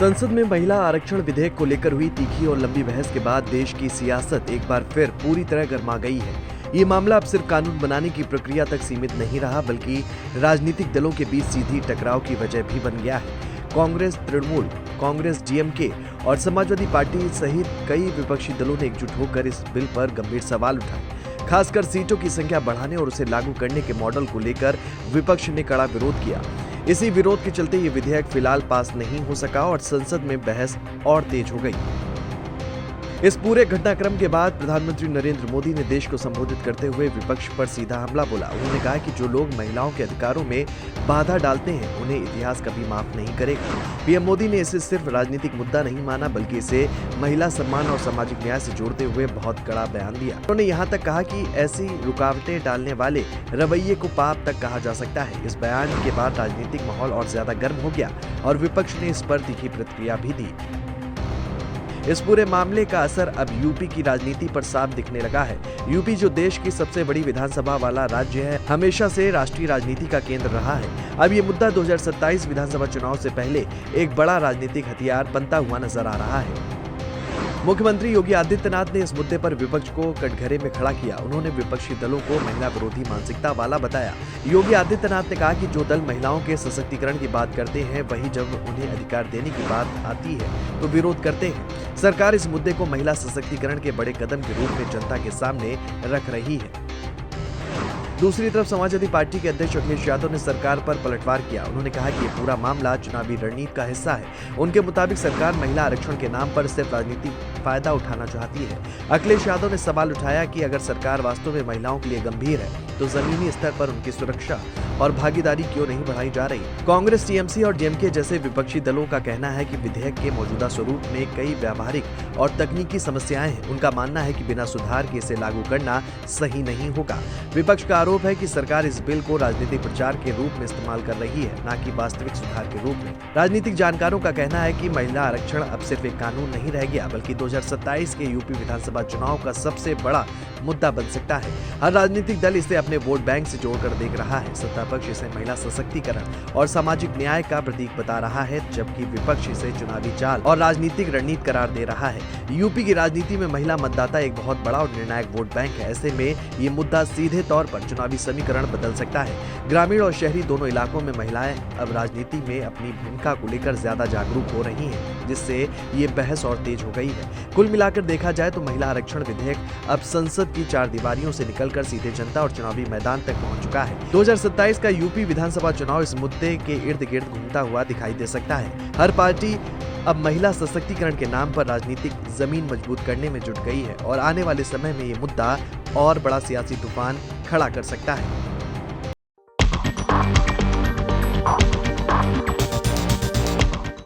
संसद में महिला आरक्षण विधेयक को लेकर हुई तीखी और लंबी बहस के बाद देश की सियासत एक बार फिर पूरी तरह गर्मा गई है। ये मामला अब सिर्फ कानून बनाने की प्रक्रिया तक सीमित नहीं रहा, बल्कि राजनीतिक दलों के बीच सीधी टकराव की वजह भी बन गया है। कांग्रेस, तृणमूल कांग्रेस, डीएमके और समाजवादी पार्टी सहित कई विपक्षी दलों ने एकजुट होकर इस बिल पर गंभीर सवाल उठाए। खासकर सीटों की संख्या बढ़ाने और उसे लागू करने के मॉडल को लेकर विपक्ष ने कड़ा विरोध किया। इसी विरोध के चलते ये विधेयक फिलहाल पास नहीं हो सका और संसद में बहस और तेज हो गई। इस पूरे घटनाक्रम के बाद प्रधानमंत्री नरेंद्र मोदी ने देश को संबोधित करते हुए विपक्ष पर सीधा हमला बोला। उन्होंने कहा कि जो लोग महिलाओं के अधिकारों में बाधा डालते हैं उन्हें इतिहास कभी माफ नहीं करेगा। पीएम मोदी ने इसे सिर्फ राजनीतिक मुद्दा नहीं माना, बल्कि इसे महिला सम्मान और सामाजिक न्याय से जोड़ते हुए बहुत कड़ा बयान दिया। उन्होंने यहाँ तक कहा कि ऐसी रुकावटें डालने वाले रवैये को पाप तक कहा जा सकता है। इस बयान के बाद राजनीतिक माहौल और ज्यादा गर्म हो गया और विपक्ष ने इस पर तीखी प्रतिक्रिया भी दी। इस पूरे मामले का असर अब यूपी की राजनीति पर साफ दिखने लगा है। यूपी, जो देश की सबसे बड़ी विधानसभा वाला राज्य है, हमेशा से राष्ट्रीय राजनीति का केंद्र रहा है। अब ये मुद्दा 2027 विधानसभा चुनाव से पहले एक बड़ा राजनीतिक हथियार बनता हुआ नजर आ रहा है। मुख्यमंत्री योगी आदित्यनाथ ने इस मुद्दे पर विपक्ष को कटघरे में खड़ा किया। उन्होंने विपक्षी दलों को महिला विरोधी मानसिकता वाला बताया। योगी आदित्यनाथ ने कहा कि जो दल महिलाओं के सशक्तिकरण की बात करते हैं, वही जब उन्हें अधिकार देने की बात आती है तो विरोध करते हैं। सरकार इस मुद्दे को महिला सशक्तिकरण के बड़े कदम के रूप में जनता के सामने रख रही है। दूसरी तरफ समाजवादी पार्टी के अध्यक्ष अखिलेश यादव ने सरकार पर पलटवार किया। उन्होंने कहा कि ये पूरा मामला चुनावी रणनीति का हिस्सा है। उनके मुताबिक सरकार महिला आरक्षण के नाम पर सिर्फ राजनीतिक फायदा उठाना चाहती है। अखिलेश यादव ने सवाल उठाया कि अगर सरकार वास्तव में महिलाओं के लिए गंभीर है तो जमीनी स्तर पर उनकी सुरक्षा और भागीदारी क्यों नहीं बढ़ाई जा रही। कांग्रेस, टीएमसी और डीएमके जैसे विपक्षी दलों का कहना है कि विधेयक के मौजूदा स्वरूप में कई व्यावहारिक और तकनीकी समस्याएं हैं। उनका मानना है कि बिना सुधार के इसे लागू करना सही नहीं होगा। विपक्ष का आरोप है कि सरकार इस बिल को राजनीतिक प्रचार के रूप में इस्तेमाल कर रही है, न कि वास्तविक सुधार के रूप में। राजनीतिक जानकारों का कहना है कि महिला आरक्षण अब सिर्फ एक कानून नहीं रह गया, बल्कि 2027 के यूपी विधानसभा चुनाव का सबसे बड़ा मुद्दा बन सकता है। हर राजनीतिक दल इसे अपने वोट बैंक से जोड़कर देख रहा है। सत्ता पक्ष इसे महिला सशक्तिकरण और सामाजिक न्याय का प्रतीक बता रहा है, जबकि विपक्ष इसे चुनावी चाल और राजनीतिक रणनीति करार दे रहा है। यूपी की राजनीति में महिला मतदाता एक बहुत बड़ा और निर्णायक वोट बैंक है। ऐसे में ये मुद्दा सीधे तौर पर चुनावी समीकरण बदल सकता है। ग्रामीण और शहरी दोनों इलाकों में महिलाएं अब राजनीति में अपनी भूमिका को लेकर ज्यादा जागरूक हो रही हैं, जिससे ये बहस और तेज हो गई है। कुल मिलाकर देखा जाए तो महिला आरक्षण विधेयक अब संसद की चार दीवारियों से निकलकर सीधे जनता और चुनावी मैदान तक पहुंच चुका है। 2027 का यूपी विधानसभा चुनाव इस मुद्दे के इर्द गिर्द घूमता हुआ दिखाई दे सकता है। हर पार्टी अब महिला सशक्तिकरण के नाम पर राजनीतिक जमीन मजबूत करने में जुट गई है और आने वाले समय में ये मुद्दा और बड़ा सियासी तूफान खड़ा कर सकता है।